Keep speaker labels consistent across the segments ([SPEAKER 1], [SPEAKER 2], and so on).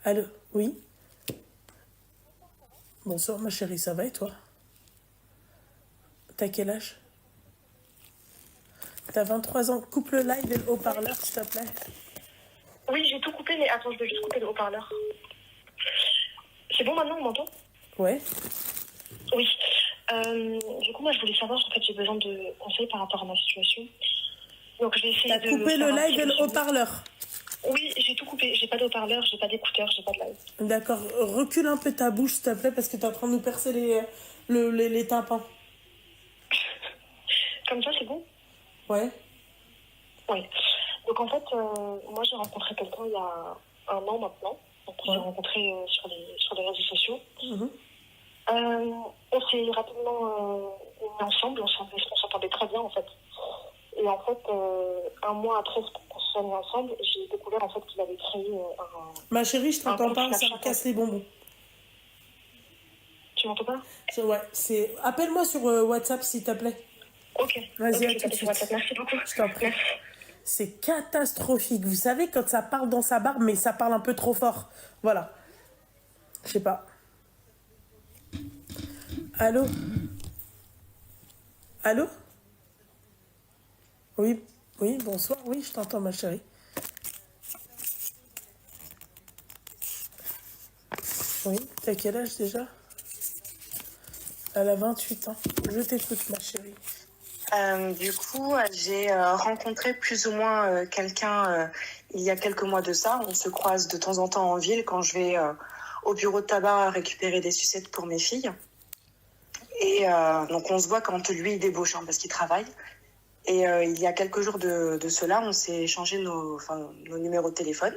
[SPEAKER 1] Allô? Oui? Bonsoir ma chérie, ça va et toi? T'as quel âge? T'as 23 ans. Coupe le live et le haut-parleur, s'il te plaît.
[SPEAKER 2] Oui, j'ai tout coupé, mais attends, je vais juste couper le haut-parleur. C'est bon maintenant, on m'entend?
[SPEAKER 1] Ouais.
[SPEAKER 2] Oui. Du coup, moi, je voulais savoir, en fait, j'ai besoin de conseils par rapport à ma situation. Donc, je vais essayer
[SPEAKER 1] T'as
[SPEAKER 2] de
[SPEAKER 1] coupé le
[SPEAKER 2] faire un
[SPEAKER 1] live
[SPEAKER 2] petit
[SPEAKER 1] et le
[SPEAKER 2] résumé.
[SPEAKER 1] haut-parleur.
[SPEAKER 2] Oui, j'ai tout coupé. J'ai pas de haut-parleur, j'ai pas d'écouteur, j'ai pas de live.
[SPEAKER 1] D'accord. Recule un peu ta bouche, s'il te plaît, parce que t'es en train de nous percer les tympans.
[SPEAKER 2] Comme ça, c'est bon?
[SPEAKER 1] Ouais.
[SPEAKER 2] Oui. Donc, en fait, moi, j'ai rencontré quelqu'un il y a un an maintenant. Donc, on s'est
[SPEAKER 1] Ouais.
[SPEAKER 2] rencontrés sur les réseaux sociaux.
[SPEAKER 1] Mhm.
[SPEAKER 2] On s'est rapidement mis ensemble, on s'entendait très bien, en fait. Et en fait, un mois après qu'on se soit mis ensemble, j'ai découvert en fait qu'il avait créé
[SPEAKER 1] Ma chérie, je
[SPEAKER 2] un
[SPEAKER 1] t'entends
[SPEAKER 2] compte
[SPEAKER 1] pas, ça me
[SPEAKER 2] Snapchat.
[SPEAKER 1] casse les bonbons.
[SPEAKER 2] Tu m'entends pas?
[SPEAKER 1] Ouais, c'est... Appelle-moi sur WhatsApp, s'il te plaît.
[SPEAKER 2] Ok.
[SPEAKER 1] Vas-y,
[SPEAKER 2] Ok,
[SPEAKER 1] à
[SPEAKER 2] je vais
[SPEAKER 1] tout de
[SPEAKER 2] taper sur WhatsApp.
[SPEAKER 1] suite.
[SPEAKER 2] Merci beaucoup.
[SPEAKER 1] Je t'en prie.
[SPEAKER 2] Merci.
[SPEAKER 1] C'est catastrophique. Vous savez, quand ça parle dans sa barbe, mais ça parle un peu trop fort. Voilà. Je sais pas. Allô? Allô? Oui, oui, bonsoir. Oui, je t'entends, ma chérie. Oui, t'as quel âge déjà? Elle a 28 ans. Je t'écoute, ma chérie.
[SPEAKER 2] Du coup, j'ai rencontré plus ou moins quelqu'un il y a quelques mois de ça. On se croise de temps en temps en ville quand je vais au bureau de tabac récupérer des sucettes pour mes filles. Et donc on se voit quand lui il débauche hein, parce qu'il travaille. Et il y a quelques jours de cela, on s'est échangé nos numéros de téléphone.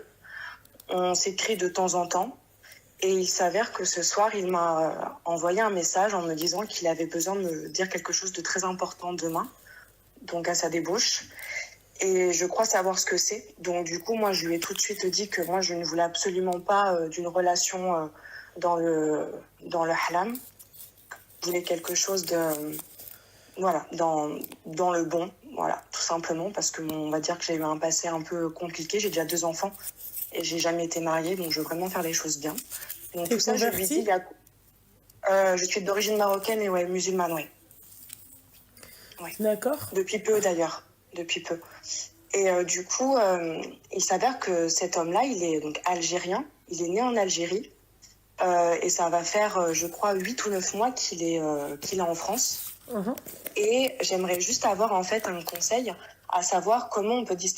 [SPEAKER 2] On s'écrit de temps en temps. Et il s'avère que ce soir, il m'a envoyé un message en me disant qu'il avait besoin de me dire quelque chose de très important demain, donc à sa débauche. Et je crois savoir ce que c'est. Donc du coup, moi, je lui ai tout de suite dit que moi, je ne voulais absolument pas d'une relation dans le halam. Je voulais quelque chose de... Voilà, dans le bon, voilà, tout simplement, parce que on va dire que j'ai eu un passé un peu compliqué. J'ai déjà 2 enfants et j'ai jamais été mariée, donc je veux vraiment faire les choses bien. Donc
[SPEAKER 1] T'es
[SPEAKER 2] tout ça, je lui dis,
[SPEAKER 1] convertie?
[SPEAKER 2] je suis d'origine marocaine et ouais, musulmane, ouais. Ouais.
[SPEAKER 1] D'accord.
[SPEAKER 2] Depuis peu d'ailleurs, depuis peu. Et du coup, il s'avère que cet homme-là, il est donc algérien, il est né en Algérie, et ça va faire, je crois, 8 ou 9 mois qu'il est en France.
[SPEAKER 1] Mhm.
[SPEAKER 2] Et j'aimerais juste avoir en fait un conseil, à savoir comment on peut distinguer